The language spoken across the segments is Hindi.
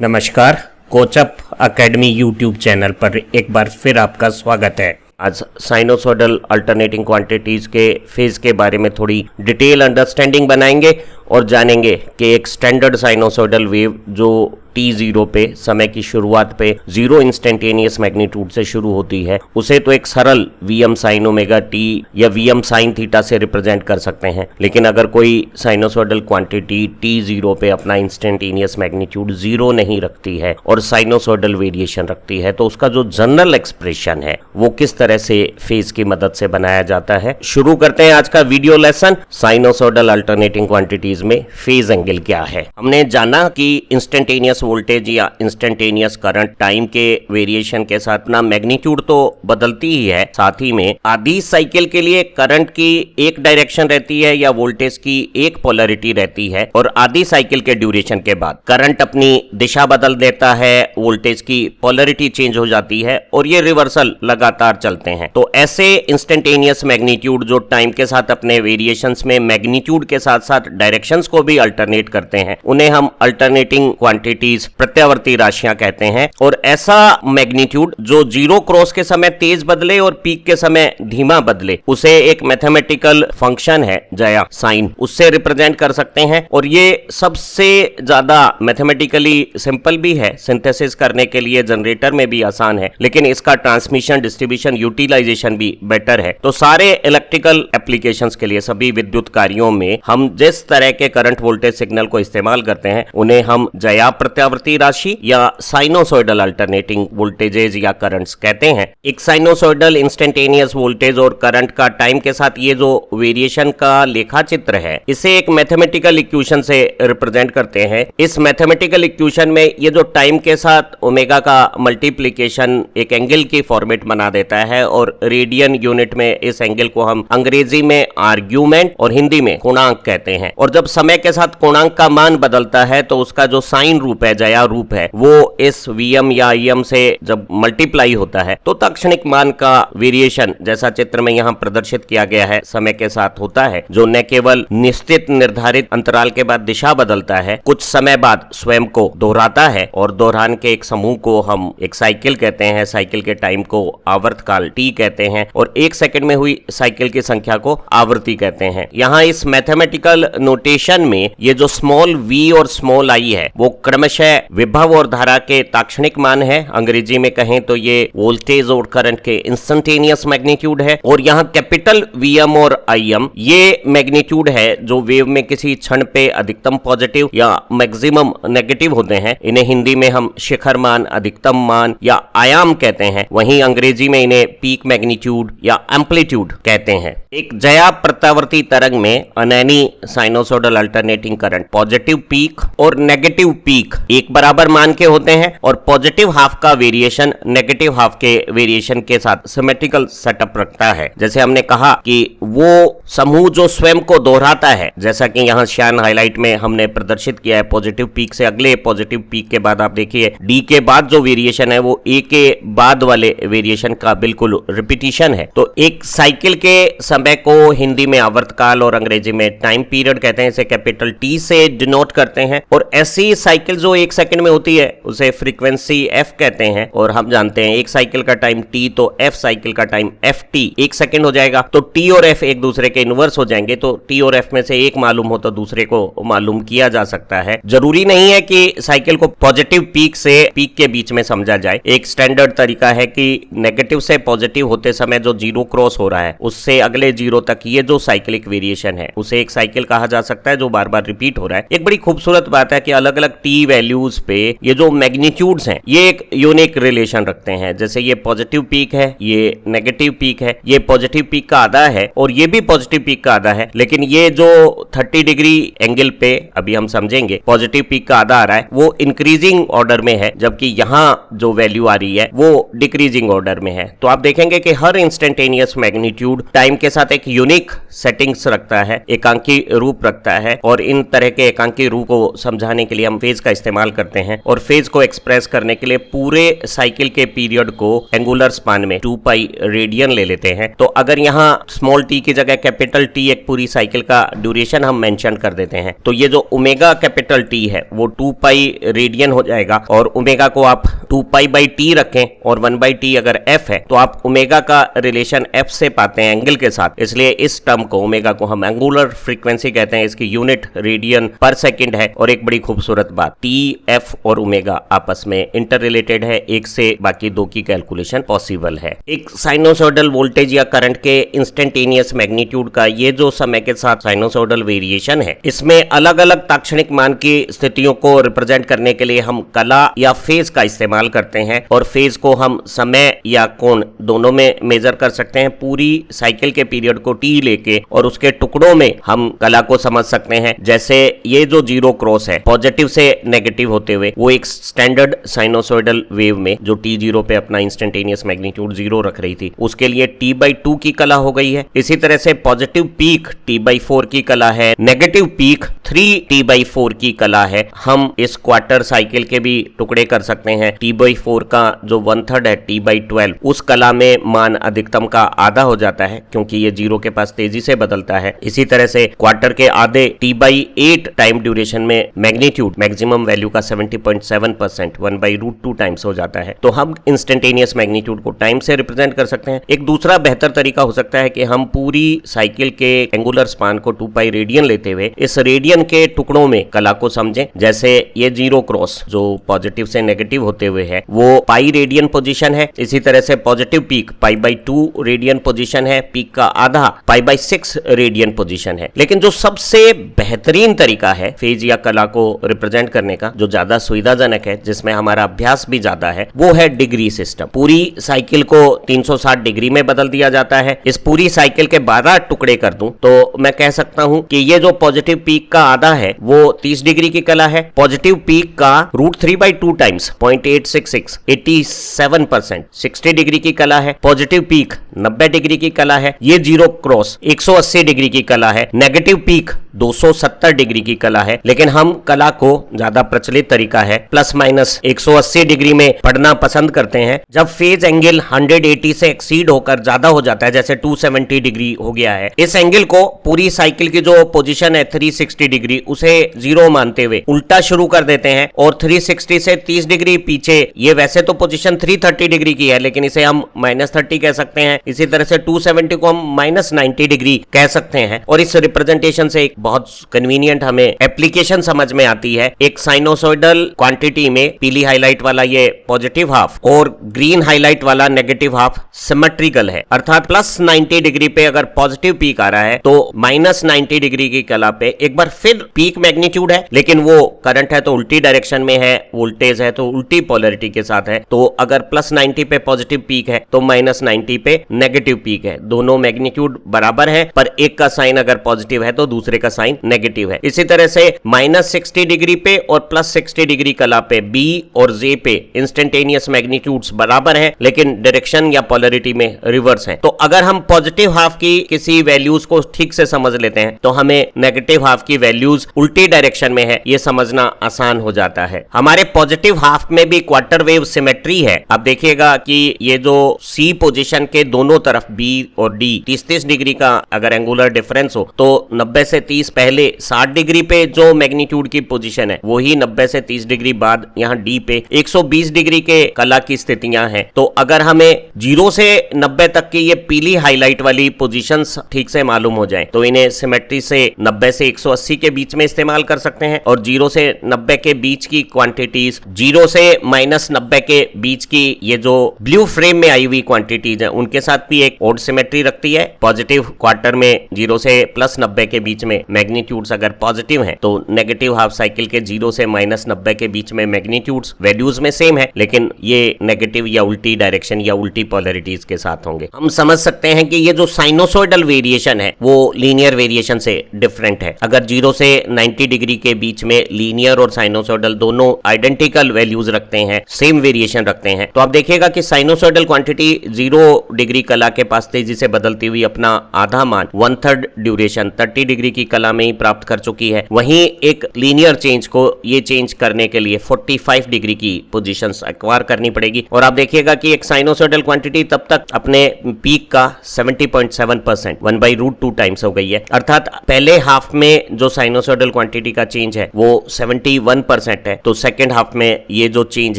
नमस्कार, कोचअप एकेडमी यूट्यूब चैनल पर एक बार फिर आपका स्वागत है। आज साइनोसॉइडल अल्टरनेटिंग क्वांटिटीज़ के फेज़ के बारे में थोड़ी डिटेल अंडरस्टैंडिंग बनाएंगे और जानेंगे कि एक स्टैंडर्ड साइनोसॉइडल वेव जो t0 पे समय की शुरुआत पे जीरो इंस्टेंटेनियस मैग्नीट्यूड से शुरू होती है, उसे तो एक सरल Vm sin ओमेगा t या Vm sin थीटा से रिप्रेजेंट कर सकते हैं। लेकिन अगर कोई साइनोसॉइडल क्वांटिटी t0 पे अपना इंस्टेंटेनियस मैग्नीट्यूड जीरो नहीं रखती है और साइनोसॉइडल वेरिएशन रखती है, तो उसका जो जनरल एक्सप्रेशन है वो किस तरह से फेज की मदद से बनाया जाता है। शुरू करते हैं आज का video lesson. Sinusoidal alternating quantities में फेज एंगल क्या है। हमने जाना कि इंस्टेंटेनियस वोल्टेज या इंस्टेंटेनियस करंट टाइम के वेरिएशन के साथ अपना मैग्नीट्यूड तो बदलती ही है, साथ ही में आधी साइकिल के लिए करंट की एक डायरेक्शन रहती है या वोल्टेज की एक पोलैरिटी रहती है, और आधी साइकिल के ड्यूरेशन के बाद करंट अपनी दिशा बदल देता है, वोल्टेज की पोलैरिटी चेंज हो जाती है और ये रिवर्सल लगातार चलते हैं। तो ऐसे इंस्टेंटेनियस मैग्नीट्यूड जो टाइम के साथ अपने वेरिएशंस में मैग्नीट्यूड के साथ साथ डायरेक्शंस को भी अल्टरनेट करते हैं, उन्हें हम अल्टरनेटिंग क्वांटिटीज प्रत्यावर्ती राशियां कहते हैं। और ऐसा मैग्नीट्यूड जो जीरो क्रॉस के समय तेज बदले और पीक के समय धीमा बदले, उसे एक मैथमेटिकल फंक्शन है जया साइन, उससे रिप्रेजेंट कर सकते हैं। और ये सबसे ज्यादा मैथमेटिकली सिंपल भी है, सिंथेसिस करने के लिए जनरेटर में भी आसान है, लेकिन इसका ट्रांसमिशन डिस्ट्रीब्यूशन यूटिलाइजेशन भी बेटर है। तो सारे इलेक्ट्रिकल एप्लीकेशंस के लिए, सभी विद्युत कार्यों में हम जिस तरह के करंट वोल्टेज सिग्नल को इस्तेमाल करते हैं, उन्हें हम जया प्रत्यावर्ती राशि या साइनोसॉइडल अल्टरनेटिंग वोल्टेजेस या करंट्स कहते हैं। एक साइनोसॉइडल इंस्टेंटेनियस वोल्टेज और करंट का टाइम के साथ ये जो वेरिएशन का लेखा चित्र है, इसे एक मैथमेटिकल इक्वेशन से रिप्रेजेंट करते हैं। इस मैथमेटिकल इक्वेशन में ये जो टाइम के साथ ओमेगा का मल्टीप्लिकेशन एक एंगल की फॉर्मेट बना देता है, और रेडियन यूनिट में इस एंगल को हम अंग्रेजी में आर्ग्यूमेंट और हिंदी में कोणांक कहते हैं। और जब समय के साथ कोणांक का मान बदलता है तो उसका जो साइन रूप है, जया रूप है, वो इस Vm या Im से जब मल्टीप्लाई होता है तो ताक्षणिक मान का वेरिएशन, जैसा चित्र में यहाँ प्रदर्शित किया गया है, समय के साथ होता है, जो न केवल निश्चित निर्धारित अंतराल के बाद दिशा बदलता है, कुछ समय बाद स्वयं को दोहराता है। और दोहरान के एक समूह को हम एक साइकिल कहते हैं। साइकिल के टाइम को आवर्तकाल T कहते हैं, और एक सेकंड में हुई साइकिल की संख्या को आवृत्ति कहते हैं। यहाँ इस मैथमेटिकल नोटेशन में ये जो स्मॉल v और स्मॉल i है, वो क्रमशः विभव और धारा के ताक्षणिक मान है। अंग्रेजी में कहें तो ये वोल्टेज और करंट के इंस्टेंटेनियस मैग्नीट्यूड है। और यहाँ कैपिटल Vm और Im ये मैग्नीट्यूड है जो वेव में किसी क्षण पे अधिकतम पॉजिटिव या मैक्सिमम नेगेटिव होते हैं। इन्हें हिंदी में हम शिखर मान, अधिकतम मान या आयाम कहते हैं। वहीं अंग्रेजी में इन्हें पीक मैग्नीट्यूड या एम्पलीट्यूड कहते हैं। एक जया प्रत्यावर्ती तरंग में अनैनी sinusoidal alternating current positive peak और नेगेटिव पीक एक बराबर मान के होते हैं, और पॉजिटिव हाफ का वेरिएशन नेगेटिव हाफ के वेरिएशन के साथ सिमेट्रिकल सेटअप रखता है। जैसे हमने कहा कि वो समूह जो स्वयं को दोहराता है, जैसा कि यहाँ श्यान हाईलाइट में हमने प्रदर्शित किया है, पॉजिटिव पीक से अगले पॉजिटिव पीक के बाद आप देखिए डी के बाद जो वेरिएशन है वो ए के बाद वाले वेरिएशन का बिल्कुल रिपीटिशन है। तो एक साइकिल के समय को हिंदी में आवर्तकाल और अंग्रेजी में टाइम पीरियड कहते हैं। इसे कैपिटल टी से डिनोट करते हैं। और ऐसी साइकिल जो एक सेकंड में होती है उसे फ्रीक्वेंसी f कहते हैं। और हम जानते हैं एक साइकिल का टाइम t, तो f साइकिल का टाइम ft एक सेकंड हो जाएगा। तो t और f एक दूसरे के इनवर्स हो जाएंगे, तो t और f में से एक मालूम हो तो दूसरे को मालूम किया जा सकता है। जरूरी नहीं है कि साइकिल को पॉजिटिव पीक से पीक के बीच में समझा जाए। एक स्टैंडर्ड तरीका है कि नेगेटिव से पॉजिटिव होते समय जो जीरो क्रॉस हो रहा है उससे अगले जीरो तक ये जो साइक्लिक वेरिएशन है उसे एक साइकिल कहा जा सकता है, जो बार बार रिपीट हो रहा है। एक बड़ी खूबसूरत बात है कि अलग अलग टी वैल्यूज पे ये जो मैग्नीट्यूड्स हैं ये एक यूनिक रिलेशन रखते हैं। जैसे ये पॉजिटिव पीक है, ये नेगेटिव पीक है, ये पॉजिटिव पीक का आधा है और ये भी पॉजिटिव पीक का आधा है। लेकिन ये जो 30 डिग्री एंगल पे अभी हम समझेंगे पॉजिटिव पीक का आधा आ रहा है, वो इंक्रीजिंग ऑर्डर में है, जबकि यहाँ जो वैल्यू आ रही है वो डिक्रीजिंग ऑर्डर में है। तो आप देखेंगे कि हर इंस्टेंटेनियस मैग्नीट्यूड टाइम के साथ एक यूनिक सेटिंग्स रखता है, एकांकी रूप रखता सकता है और इन तरह के एकांकी रूप को समझाने के लिए हम फेज का इस्तेमाल करते हैं और फेज को एक्सप्रेस करने के लिए पूरे साइकिल के पीरियड को एंगुलर स्पान में 2 पाई रेडियन ले लेते हैं। तो अगर यहाँ स्मॉल टी की जगह कैपिटल टी एक पूरी साइकिल का ड्यूरेशन हम मेंशन कर देते हैं, तो ये जो ओमेगा कैपिटल टी है वो 2 पाई रेडियन हो जाएगा और ओमेगा को आप 2 पाई बाई टी रखें और 1 बाई टी अगर एफ है तो आप ओमेगा का रिलेशन एफ से पाते हैं एंगल के साथ, इसलिए इस टर्म को ओमेगा को हम एंगुलर फ्रीक्वेंसी कहते हैं। इसकी यूनिट रेडियन पर सेकंड है। और एक बड़ी खूबसूरत बात, टी, एफ और ओमेगा आपस में इंटर रिलेटेड है, एक से बाकी दो की कैलकुलेशन पॉसिबल है। एक साइनोसॉइडल वोल्टेज या करंट के इंस्टेंटेनियस मैग्नीट्यूड का ये जो समय के साथ साइनोसॉइडल वेरिएशन है, इसमें अलग अलग ताक्षणिक मान की स्थितियों को रिप्रेजेंट करने के लिए हम कला या फेज का इस्तेमाल करते हैं और फेज को हम समय या कोण दोनों में मेजर कर सकते हैं। पूरी साइकिल के पीरियड को टी लेके और उसके टुकड़ों में हम कला को समझ सकते हैं। जैसे ये जो जीरो क्रॉस है पॉजिटिव से नेगेटिव होते हुए, वो एक स्टैंडर्ड साइनोसॉइडल वेव में जो टी जीरो पे अपना इंस्टेंटेनियस मैग्नीट्यूड 0 रख रही थी, उसके लिए t/2 की कला हो गई है। इसी तरह से पॉजिटिव पीक t/4 की कला है, नेगेटिव पीक 3t/4 की कला है। हम इस क्वार्टर साइकिल के भी टुकड़े कर सकते हैं। t/4 का जो 1/3 है t/12, उस कला में मान अधिकतम का आधा हो जाता है क्योंकि ये जीरो के पास तेजी से बदलता है। इसी तरह से क्वार्टर के आधे t/8 टाइम ड्यूरेशन में मैग्नीट्यूड मैक्सिमम वैल्यू का 70.7% 1/√2 टाइम्स हो जाता है। तो हम इंस्टेंटेनियस मैग्नीट्यूड को टाइम से रिप्रेजेंट कर सकते हैं। एक दूसरा बेहतर तरीका हो सकता है कि हम पूरी साइकिल के एंगुलर स्पान को 2 पाई रेडियन लेते हुए इस रेडियन के टुकड़ों में कला को समझें। जैसे ये जीरो क्रॉस जो पॉजिटिव से नेगेटिव होते हुए है वो पाई रेडियन पोजीशन है। इसी तरह से पॉजिटिव पीक π/2 रेडियन पोजीशन है, पीक का आधा π/6 रेडियन पोजीशन है। लेकिन जो सबसे बेहतरीन तरीका है फेज या कला को रिप्रेजेंट करने का, जो ज्यादा सुविधाजनक है, जिसमें हमारा अभ्यास भी ज्यादा है, वो है डिग्री सिस्टम। पूरी साइकिल को 360 डिग्री में बदल दिया जाता है। इस पूरी साइकिल के 12 टुकड़े कर दूं तो मैं कह सकता हूं कि ये जो पॉजिटिव पीक का आधा है वो 30 डिग्री की कला है। पॉजिटिव पीक का √3/2 टाइम्स 0.866 87% 60 डिग्री की कला है। पॉजिटिव पीक 90 डिग्री की कला है। ये जीरो क्रॉस 180 डिग्री की कला है। नेगेटिव पीक 270 डिग्री की कला है। लेकिन हम कला को ज्यादा प्रचलित तरीका है प्लस माइनस 180 डिग्री में पढ़ना पसंद करते हैं। जब फेज एंगल 180 से एक्सीड होकर ज्यादा हो जाता है, जैसे 270 डिग्री हो गया है, इस एंगल को पूरी साइकिल की जो पोजीशन है 360 डिग्री, उसे 0 मानते हुए उल्टा शुरू कर देते हैं और 360 से 30 डिग्री पीछे, ये वैसे तो पोजीशन 330 डिग्री की है लेकिन इसे हम -30 कह सकते हैं। इसी तरह से 270 को हम -90 डिग्री कह सकते हैं। और इस रिप्रेजेंटेशन से एक बहुत कन्वीनियंट हमें एप्लीकेशन समझ में आती है। एक साइनोसॉइडल क्वांटिटी में पीली हाईलाइट वाला ये पॉजिटिव हाफ और ग्रीन हाईलाइट वाला नेगेटिव हाफ सिमेट्रिकल है, अर्थात +90 डिग्री पे अगर पॉजिटिव पीक आ रहा है तो -90 डिग्री की कला पे एक बार फिर पीक मैग्नीट्यूड है, लेकिन वो करंट है तो उल्टी डायरेक्शन में है, वोल्टेज है तो उल्टी पोलैरिटी के साथ है। तो अगर +90 पे पॉजिटिव पीक है तो -90 पे नेगेटिव पीक है। दोनों मैग्नीट्यूड बराबर है, पर एक का साइन अगर पॉजिटिव है तो दूसरे का साइन नेगेटिव है। इसी तरह से -60 डिग्री पे और +60 डिग्री कला पे बी और जे पे इंस्टेंटेनियस मैग्नीट्यूड्स बराबर है, लेकिन डायरेक्शन या पोलैरिटी में रिवर्स है। तो अगर हम पॉजिटिव हाफ की किसी वैल्यूज को ठीक से समझ लेते हैं तो हमें नेगेटिव हाफ की वैल्यूज उल्टी डायरेक्शन में है, ये समझना आसान हो जाता है। हमारे पॉजिटिव हाफ में भी क्वार्टर वेव सिमेट्री है। अब देखिएगा कि ये जो सी पोजीशन के दोनों तरफ बी और डी 30 डिग्री का अगर एंगुलर डिफरेंस हो तो 90 से 30 पहले 60 डिग्री पे जो मैग्नीट्यूड की पोजीशन है वही 90 से 30 डिग्री बाद यहाँ डी पे 120 डिग्री के कला की स्थितियां हैं। तो अगर हमें 0 से 90 तक की ये पीली हाईलाइट वाली पोजीशंस ठीक से मालूम हो जाए तो इन्हें सिमेट्री से 90 से 180 के बीच में इस्तेमाल कर सकते हैं। और 0 से 90 के बीच की क्वांटिटीज, 0 से -90 के बीच की ये जो ब्लू फ्रेम में आई हुई क्वांटिटीज है उनके साथ भी एक ओड सिमेट्री रखती है। पॉजिटिव क्वार्टर में 0 से +90 के बीच में मैग्नीट्यूड्स अगर पॉजिटिव हैं तो नेगेटिव हाफ साइकिल के 0 से -90 के बीच में मैग्नीट्यूड्स वैल्यूज में सेम है, लेकिन ये नेगेटिव या उल्टी डायरेक्शन या उल्टी पोलैरिटीज के साथ होंगे। हम समझ सकते हैं कि ये जो साइनोसॉइडल वेरिएशन है वो लीनियर वेरिएशन से डिफरेंट है। अगर 0 से 90 डिग्री के बीच में लीनियर और साइनोसॉइडल दोनों आइडेंटिकल वैल्यूज रखते हैं, सेम वेरिएशन रखते हैं, तो आप देखिएगा कि साइनोसॉइडल क्वांटिटी 0 डिग्री कला के पास तेजी से बदलती हुई अपना आधा मान 1/3 ड्यूरेशन 30 डिग्री की कला में ही प्राप्त कर चुकी है, वहीं एक लीनियर चेंज को ये चेंज करने के लिए 45 डिग्री की पोजीशंस एक्वायर करनी पड़ेगी। और आप देखिएगा कि एक साइनोसॉइडल क्वांटिटी तब तक अपने पीक का 70.7% 1/√2 टाइम्स हो गई है, अर्थात पहले हाफ में जो साइनोसॉइडल क्वांटिटी का चेंज है वो 71% है, तो सेकेंड हाफ में ये जो चेंज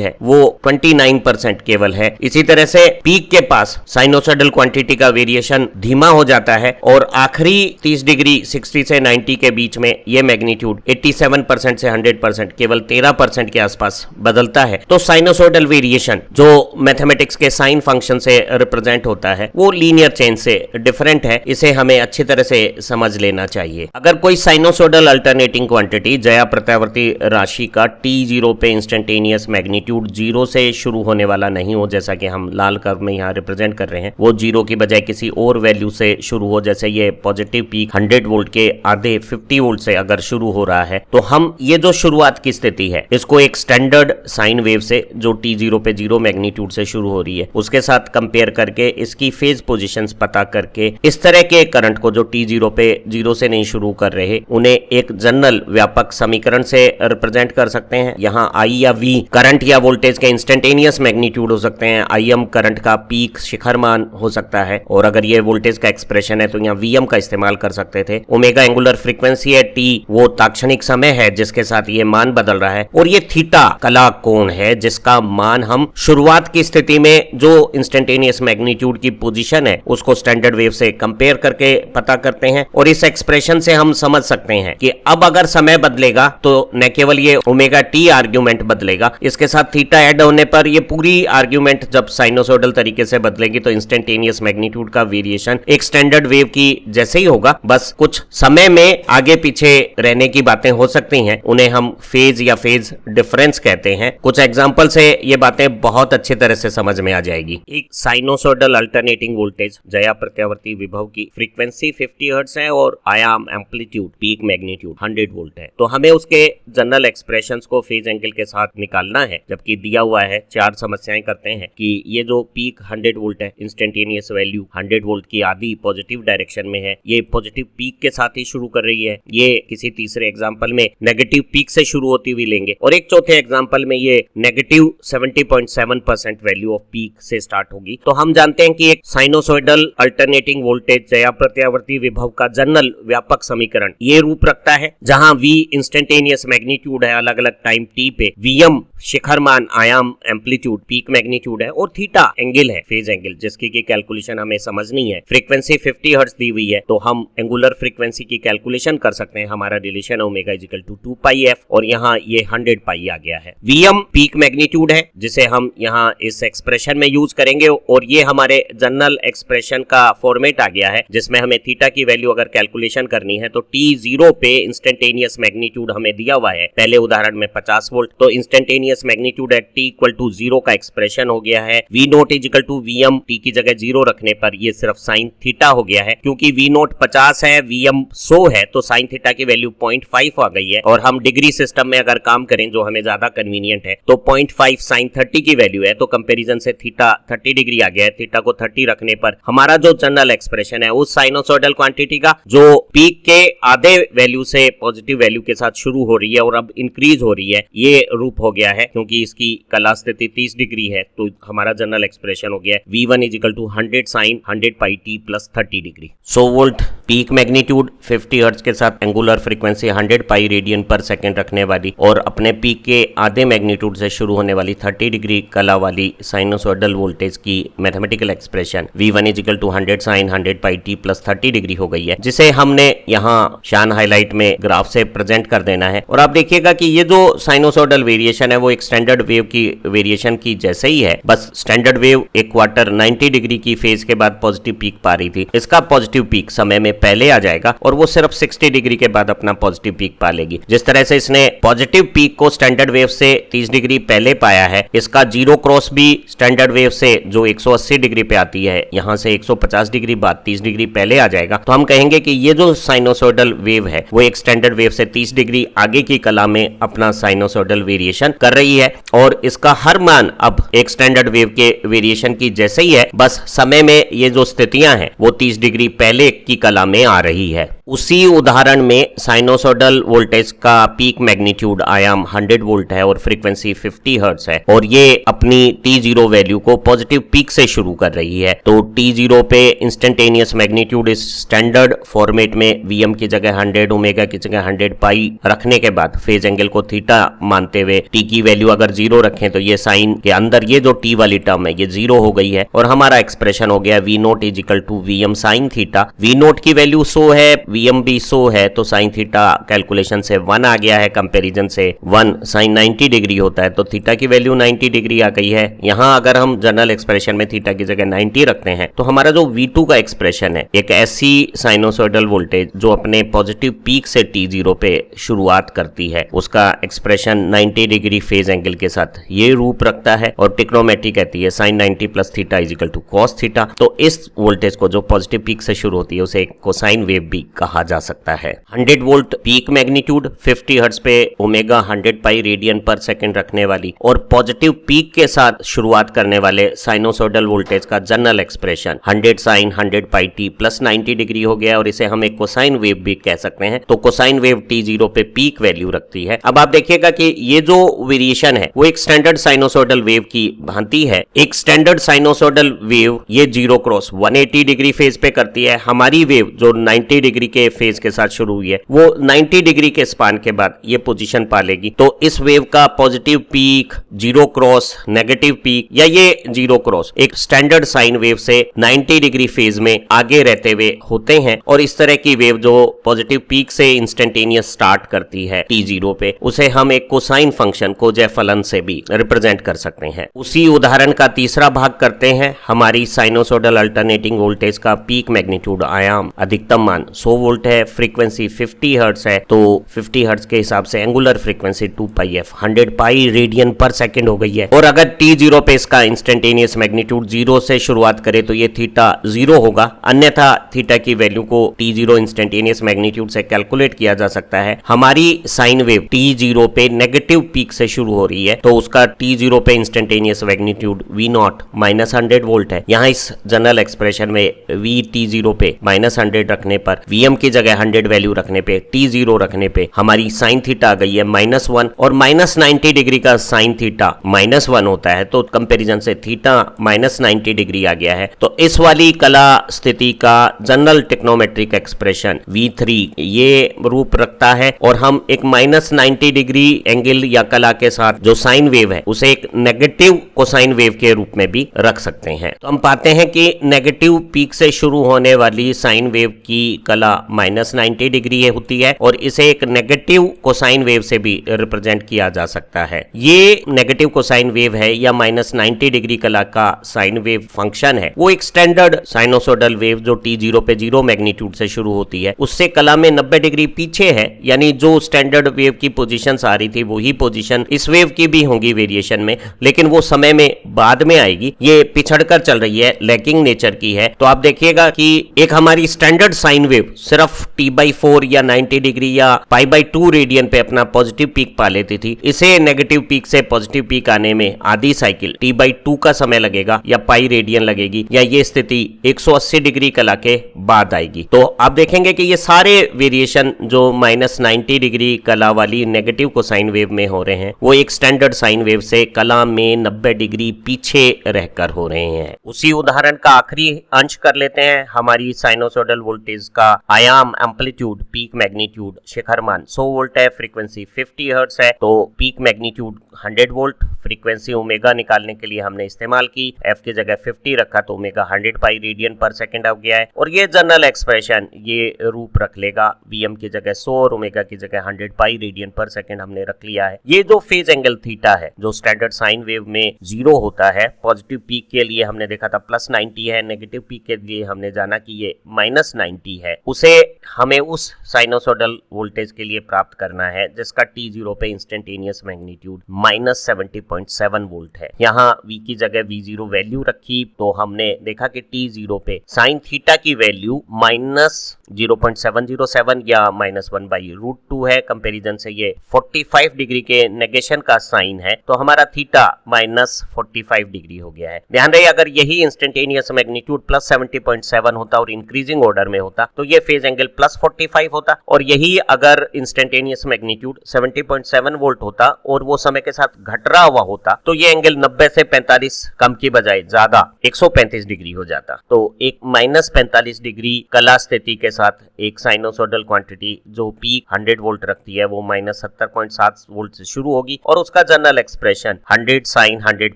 है वो 29% केवल है। इसी तरह से पीक के पास साइनोसॉइडल क्वांटिटी का वेरिएशन धीमा हो जाता है और आखिरी 30 डिग्री 60 से 90 के बीच में ये मैग्नीट्यूड 87% से 100% केवल 13% के आसपास बदलता है। तो साइनोसॉइडल वेरिएशन जो मैथमेटिक्स के साइन फंक्शन से रिप्रेजेंट होता है वो लीनियर चेंज से डिफरेंट है, इसे हमें अच्छी तरह से समझ लेना चाहिए। अगर कोई साइनोसॉइडल अल्टरनेटिंग क्वांटिटी ज्या प्रत्यावर्ती राशि का t0 पे इंस्टेंटेनियस मैग्नीट्यूड 0 से शुरू होने वाला नहीं हो, जैसा कि हम लाल कर्व में यहाँ रिप्रेजेंट कर रहे हैं, वो 0 की बजाय किसी और वैल्यू से शुरू हो, जैसे ये पॉजिटिव पीक 100 वोल्ट के आधे 50 वोल्ट से अगर शुरू हो रहा है, तो हम ये जो शुरुआत की स्थिति है इसको एक स्टैंडर्ड साइन वेव से जो t0 पे 0 मैग्नीट्यूड से शुरू हो रही है उसके साथ कंपेयर करके इसकी फेज पोजीशंस पता करके इस तरह के करंट को जो t0 पे 0 से नहीं शुरू कर रहे उन्हें एक जनरल व्यापक समीकरण से रिप्रेजेंट कर सकते हैं। यहाँ I या V करंट या वोल्टेज के इंस्टेंटेनियस मैग्नीट्यूड हो सकते हैं, Im करंट का पीक शिखर मान हो सकता है, और अगर ये वोल्टेज का एक्सप्रेशन है तो यहाँ Vm का इस्तेमाल कर सकते थे। ओमेगा एंगुलर फ्रीक्वेंसी है, T वो ताक्षणिक समय है जिसके साथ ये मान बदल रहा है, और ये थीटा कला कोण है जिसका मान हम शुरुआत की स्थिति में जो इंस्टेंटेनियस मैग्नीट्यूड की पोजीशन है उसको स्टैंडर्ड वेव से कंपेयर करके पता करते हैं। और इस एक्सप्रेशन से हम समझ सकते हैं कि अब अगर समय बदलेगा तो न केवल ये ओमेगा टी आर्ग्यूमेंट बदलेगा, इसके साथ थीटा ऐड होने पर ये पूरी आर्ग्यूमेंट जब साइनोसॉइडल तरीके से बदलेगी तो इंस्टेंटेनियस मैग्नीट्यूड का वेरिएशन एक स्टैंडर्ड वेव की जैसे ही होगा, बस कुछ समय में आगे पीछे रहने की बातें हो सकती हैं, उन्हें हम फेज या फेज डिफरेंस कहते हैं। कुछ एग्जांपल से ये बातें बहुत अच्छी तरह से समझ में आ जाएगी। एक साइनोसॉइडल अल्टरनेटिंग वोल्टेज ज्या प्रत्यावर्ती विभव की फ्रीक्वेंसी 50 हर्ट्ज है और आयाम एम्पलीट्यूड पीक मैग्नीट्यूड 100 वोल्ट है, तो हमें उसके जनरल एक्सप्रेशंस को फेज एंगल के साथ निकालना है। जबकि दिया हुआ है 4 समस्याएं करते हैं कि ये जो पीक 100 वोल्ट है, इंस्टेंटेनियस वैल्यू 100 वोल्ट की आधी पॉजिटिव डायरेक्शन में है, ये पॉजिटिव पीक के साथ ही शुरू कर रही है, ये किसी तीसरे एग्जांपल में नेगेटिव पीक से शुरू होती हुई लेंगे, और एक चौथे एग्जांपल में ये नेगेटिव 70.7% वैल्यू ऑफ पीक से स्टार्ट होगी। तो हम जानते हैं कि एक साइनोसॉइडल अल्टरनेटिंग वोल्टेज ज्या प्रत्यावर्ती विभव का जनरल व्यापक समीकरण ये रूप रखता है, जहां V इंस्टेंटेनियस मैग्नीट्यूड है अलग अलग टाइम t पे, Vm शिखर मान आयाम एम्पलीट्यूड पीक मैग्नीट्यूड है, और थीटा एंगल है फेज एंगल जिसकी की कैलकुलेशन हमें समझनी है। फ्रीक्वेंसी 50 हर्ट्ज दी हुई है तो हम एंगुलर फ्रीक्वेंसी की कैलकुलेशन कर सकते हैं। हमारा रिलेशन ओमेगा = 2πf और यहाँ ये 100 पाई आ गया है। Vm पीक मैग्नीट्यूड है जिसे हम यहाँ इस एक्सप्रेशन में यूज करेंगे, और ये हमारे जनरल एक्सप्रेशन का फॉर्मेट आ गया है जिसमें हमें थीटा की वैल्यू अगर कैलकुलेशन करनी है तो t0 पे इंस्टेंटेनियस मैग्नीट्यूड हमें दिया हुआ है, पहले उदाहरण में 50 वोल्ट, तो इंस्टेंटेनियस मैग्नीट्यूड एट t = 0 का एक्सप्रेशन हो गया है। V0 = Vm, t की जगह 0 रखने पर ये सिर्फ साइन थीटा हो गया है, क्योंकि V0 50 है, Vm 100 है, तो साइन थीटा की वैल्यू 0.5 आ गई है। और हम डिग्री सिस्टम में अगर काम करें जो हमें ज्यादा कन्वीनियंट है तो 0.5 साइन 30 की वैल्यू है, तो कंपेरिजन से थीटा 30 डिग्री आ गया है। थीटा को 30 रखने पर हमारा जो जनरल एक्सप्रेशन है उस साइनोसॉइडल क्वांटिटी का जो पीक के आधे वैल्यू से पॉजिटिव वैल्यू के साथ शुरू हो रही है और अब इंक्रीज हो रही है, ये रूप हो गया है। क्योंकि इसकी कला स्थिति 30 डिग्री है तो हमारा जनरल एक्सप्रेशन हो गया है V1 = 100 sin 100 pi t + 30 degree. 100 volt peak magnitude 50 hertz के साथ एंगुलर फ्रीक्वेंसी 100 पाई रेडियन पर सेकंड रखने वाली और अपने पीक के आधे मैग्नीट्यूड से शुरू होने वाली 30 डिग्री कला वाली साइनोसॉइडल वोल्टेज की mathematical expression V1 = 100 sin 100 pi t + 30 degree हो गई है, जिसे हमने यहाँ शान हाईलाइट में ग्राफ से प्रेजेंट कर देना है। और आप देखिएगा कि ये जो साइनोसॉइडल वेरिएशन है वो एक स्टैंडर्ड वेव की वेरिएशन की जैसे ही है, बस स्टैंडर्ड वेव एक क्वार्टर 90 डिग्री की फेज के बाद पॉजिटिव पीक पा रही थी, इसका पॉजिटिव पीक समय में पहले आ जाएगा और वो सिर्फ 60 डिग्री के बाद अपना पॉजिटिव पीक पा लेगी। जिस तरह से इसने पॉजिटिव पीक को स्टैंडर्ड वेव से 30 डिग्री पहले पाया है, इसका जीरो क्रॉस भी स्टैंडर्ड वेव से जो 180 डिग्री पे आती है यहाँ से 150 डिग्री बाद 30 डिग्री पहले आ जाएगा। तो हम कहेंगे कि ये जो साइनोसॉइडल वेव है वो एक स्टैंडर्ड वेव से 30 डिग्री आगे की कला में अपना साइनोसॉइडल वेरिएशन कर रही है, और इसका हर मान अब एक स्टैंडर्ड वेव के वेरिएशन की जैसे ही है, बस समय में ये जो स्थितियां हैं वो 30 डिग्री पहले की कला में आ रही है। उस उसी उदाहरण में साइनोसोडल वोल्टेज का पीक मैग्नीट्यूड आयाम 100 वोल्ट है और फ्रीक्वेंसी 50 हर्ट्ज है और ये अपनी T0 वैल्यू को पॉजिटिव पीक से शुरू कर रही है। तो T0 पे इंस्टेंटेनियस मैग्नीट्यूड इस स्टैंडर्ड फॉर्मेट में Vm की जगह 100, ओमेगा की जगह 100 पाई रखने के बाद फेज एंगल को थीटा मानते हुए T की वैल्यू अगर 0 रखें तो ये साइन के अंदर ये जो T वाली टर्म है ये 0 हो गई है और हमारा एक्सप्रेशन हो गया V naught is equal to Vm sine theta. V naught की वैल्यू 100 है, Vm भी 100 है, तो साइन थीटा कैलकुलेशन से 1 आ गया है, कंपैरिजन से 1 साइन 90 डिग्री होता है, तो थीटा की वैल्यू 90 डिग्री आ गई है। यहां अगर हम जनरल एक्सप्रेशन में थीटा की जगह 90 रखते हैं तो हमारा जो V2 का एक्सप्रेशन है, एक ऐसी साइनोसॉइडल वोल्टेज जो अपने पॉजिटिव पीक से T0 पे शुरुआत करती है, उसका एक्सप्रेशन 90 डिग्री फेज एंगल के साथ ये रूप रखता है और ट्रिग्नोमेट्री कहती है sine 90 plus theta is equal to cos theta. तो इस वोल्टेज को जो पॉजिटिव पीक से शुरू होती है उसे एक कोसाइन वेव भी कहा जा सकता है। 100 वोल्ट पीक मैग्नीट्यूड 50 हर्ट्ज पे ओमेगा 100 पाई रेडियन पर सेकंड रखने वाली और पॉजिटिव पीक के साथ शुरुआत करने वाले साइनोसॉइडल वोल्टेज का general expression 100 sign 100 pi T plus 90 degree हो गया और इसे हम एक कोसाइन वेव भी कह सकते हैं। तो कोसाइन वेव T0 पे पीक वैल्यू रखती है। अब आप देखिएगा कि ये जो वेरिएशन है वो एक स्टैंडर्ड साइनोसॉइडल वेव की भांति है। एक स्टैंडर्ड साइनोसॉइडल वेव ये 0 क्रॉस 180 डिग्री फेज पे करती है। हमारी वेव जो 90 डिग्री के फेज के साथ शुरू हुई है वो 90 डिग्री के स्पान के बाद ये पोजीशन पा लेगी। तो इस वेव का positive peak, 0 cross, negative peak या ये 0 क्रॉस एक स्टैंडर्ड साइन वेव से 90 डिग्री फेज में आगे रहते हुए होते हैं और इस तरह की वेव जो पॉजिटिव पीक से इंस्टेंटेनियस स्टार्ट करती है T0 पे, उसे हम एक कोसाइन फंक्शन कोजे फलन से भी रिप्रेजेंट कर सकते हैं। उसी उदाहरण का तीसरा भाग करते हैं। हमारी साइनोसॉइडल अल्टरनेटिंग वोल्टेज का पीक मैग्नीट्यूड आयाम अधिकतम मान 100 वोल्ट है, फ्रीक्वेंसी 50 हर्ट्ज है, तो 50 हर्ट्ज के हिसाब से एंगुलर फ्रीक्वेंसी 2 पाई f 100 पाई रेडियन पर सेकंड हो गई है। और अगर T0 पे इसका इंस्टेंटेनियस मैग्नीट्यूड 0 से शुरुआत करे तो ये थीटा 0 होगा, अन्यथा थीटा की वैल्यू को T0 इंस्टेंटेनियस मैग्नीट्यूड से कैलकुलेट किया जा सकता है। हमारी साइन वेव T0 पे नेगेटिव पीक से शुरू हो रही है तो उसका T0 पे instantaneous magnitude V not minus 100 volt है। यहाँ इस जनरल एक्सप्रेशन में V T0 पे माइनस 100 रखने पर, Vm की जगह 100 वैल्यू रखने पे, T0 रखने पे हमारी साइन थीटा आ गई है -1 और -90 डिग्री का साइन थीटा -1 होता है तो कंपैरिजन से थीटा -90 डिग्री आ गया है। तो इस वाली कला स्थिति का जनरल टेक्नोमेट्रिक एक्सप्रेशन V3 ये रूप रखता है और हम एक -90 डिग्री एंगल या कला के साथ जो साइन वेव है उसे एक नेगेटिव कोसाइन वेव के रूप में भी रख सकते हैं। तो हम पाते हैं कि नेगेटिव पीक से शुरू होने वाली साइन वेव की कला -90 डिग्री होती है और इसे एक नेगेटिव कोसाइन वेव से भी रिप्रेजेंट किया जा सकता है। ये नेगेटिव कोसाइन वेव है या -90 डिग्री कला का साइन वेव फंक्शन है, वो एक स्टैंडर्ड साइनोसॉइडल वेव जो T0 पे 0 मैग्नीट्यूड से शुरू होती है उससे कला में 90 डिग्री पीछे है, यानी जो स्टैंडर्ड वेव की पोजीशंस आ रही थी वही पोजीशन इस वेव की भी होंगी वेरिएशन में, लेकिन वो समय में बाद में आएगी। ये पिछड़कर चल रही है, लैकिंग नेचर की है। तो आप देखिएगा कि एक हमारी स्टैंडर्ड साइन वेव सिर्फ T/4 या 90 डिग्री या π/2 रेडियन पे अपना पॉजिटिव पीक पा लेती थी। इसे नेगेटिव पीक से पॉजिटिव पीक आने में आधी साइकिल T/2 का समय लगेगा या पाई रेडियन लगेगी या ये स्थिति 180 डिग्री कला के बाद आएगी। तो आप देखेंगे कि ये सारे वेरिएशन जो -90 डिग्री कला वाली नेगेटिव कोसाइन वेव में हो रहे हैं वो एक स्टैंडर्ड साइन वेव से कला में 90 डिग्री पीछे रहकर हो रहे हैं। उसी उदाहरण का आखिरी अंश कर लेते हैं। हमारी साइनोसॉइडल वोल्टेज का आयाम, एम्पलीट्यूड, पीक मैग्नीट्यूड, शिखर मान 100 वोल्ट है, फ्रीक्वेंसी 50 हर्ट्ज है, तो peak magnitude 100 volt, frequency omega निकालने के लिए हमने इस्तेमाल की, f की जगह 50 रखा तो ओमेगा 100 पाई रेडियन पर सेकंड आ गया है। और ये जनरल एक्सप्रेशन ये रूप रख लेगा, Vm की जगह 100 और ओमेगा की जगह 100 पाई रेडियन पर सेकंड हमने रख लिया है। ये जो फेज एंगल थीटा है जो स्टैंडर्ड साइन वेव में 0 होता है, पॉजिटिव पीक के लिए हमने देखा था +90 है, नेगेटिव पीक के लिए हमने जाना कि ये -90 है, उसे हमें उस साइनोसॉइडल वोल्टेज के लिए प्राप्त करना है जिसका T0 पे इंस्टेंटेनियस मैग्नीट्यूड -70.7 वोल्ट है। यहाँ V की जगह V0 वैल्यू रखी तो हमने देखा कि T0 पे साइन थीटा की वैल्यू -0.707 या -1/√2 है। कंपैरिजन से ये 45 डिग्री के नेगेशन का साइन है तो हमारा थीटा -45 डिग्री हो गया है। ध्यान रहे अगर यही इंस्टेंटेनियस मैग्नीट्यूड +70.7 होता और इंक्रीजिंग ऑर्डर में होता तो ये फेज एंगल प्लस 45 होता, और यही अगर इंस्टेंटेनियस मैग्नीट्यूड 70.7 वोल्ट होता और वो समय के साथ घट रहा हुआ होता तो ये एंगल 90 से 45 कम की बजाय ज्यादा 135 डिग्री हो जाता। तो एक -45 डिग्री कला स्थिति के साथ एक साइनोसोडल क्वांटिटी जो पीक 100 वोल्ट रखती है वो -70.7 वोल्ट से शुरू होगी और उसका जनरल एक्सप्रेशन 100 sin 100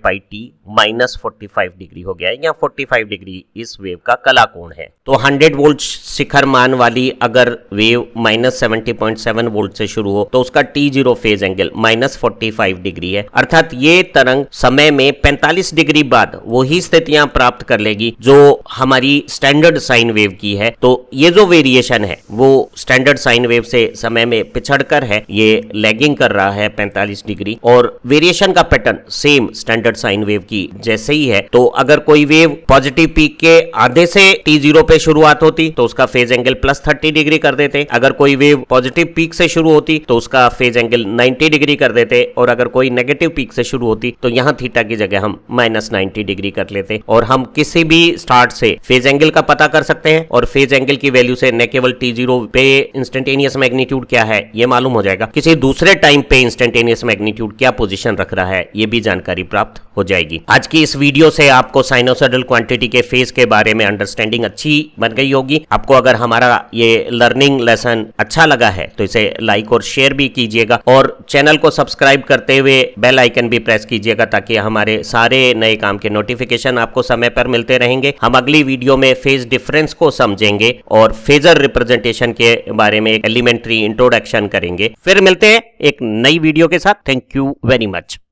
पाई t -45 डिग्री हो गया है, या 45 डिग्री इस वेव का कला कोण है। तो 100 वोल्ट शिखर मान वाली अगर वेव -70.7 वोल्ट से शुरू हो तो उसका t0 फेज एंगल -45 डिग्री है, अर्थात ये तरंग समय में 45 डिग्री बाद वही स्थितियां प्राप्त कर लेगी जो हमारी स्टैंडर्ड साइन वेव की है। तो ये जो वेरिएशन है वो स्टैंडर्ड साइन वेव से समय में पिछड़कर है, ये लैगिंग कर रहा है 45 डिग्री, और वेरिएशन का pattern same standard sine wave की जैसे ही है। तो अगर कोई वेव पॉजिटिव पीक के आधे से t0 पे शुरुआत होती तो उसका फेज एंगल +30 डिग्री कर देते, अगर कोई वेव पॉजिटिव पीक से शुरू होती तो उसका फेज एंगल 90 डिग्री कर देते, और अगर कोई नेगेटिव पीक से शुरू होती तो यहाँ थीटा की जगह हम -90 डिग्री कर लेते, और हम किसी भी स्टार्ट से फेज एंगल का पता कर सकते हैं, और फेज एंगल की वैल्यू से न केवल t0 पे इंस्टेंटेनियस मैग्नीट्यूड क्या है ये मालूम हो जाएगा, किसी दूसरे टाइम पे इंस्टेंटेनियस मैग्नीट्यूड क्या पोजीशन रख रहा है ये भी जानकारी प्राप्त हो जाएगी। आज की इस वीडियो से आपको साइनोसॉइडल क्वांटिटी के फेज के बारे में अंडरस्टैंडिंग अच्छी बन गई होगी। आपको अगर हमारा ये लर्निंग लेसन अच्छा लगा है तो इसे लाइक और शेयर भी कीजिएगा, और चैनल को सब्सक्राइब करते हुए बेल आइकन भी प्रेस कीजिएगा ताकि हमारे सारे नए काम के नोटिफिकेशन आपको समय पर मिलते रहेंगे। हम अगली वीडियो में फेज डिफरेंस को समझेंगे और फेजर रिप्रेजेंटेशन के बारे में एक एलिमेंट्री इंट्रोडक्शन करेंगे। फिर मिलते हैं एक नई वीडियो के साथ। Thank you very much.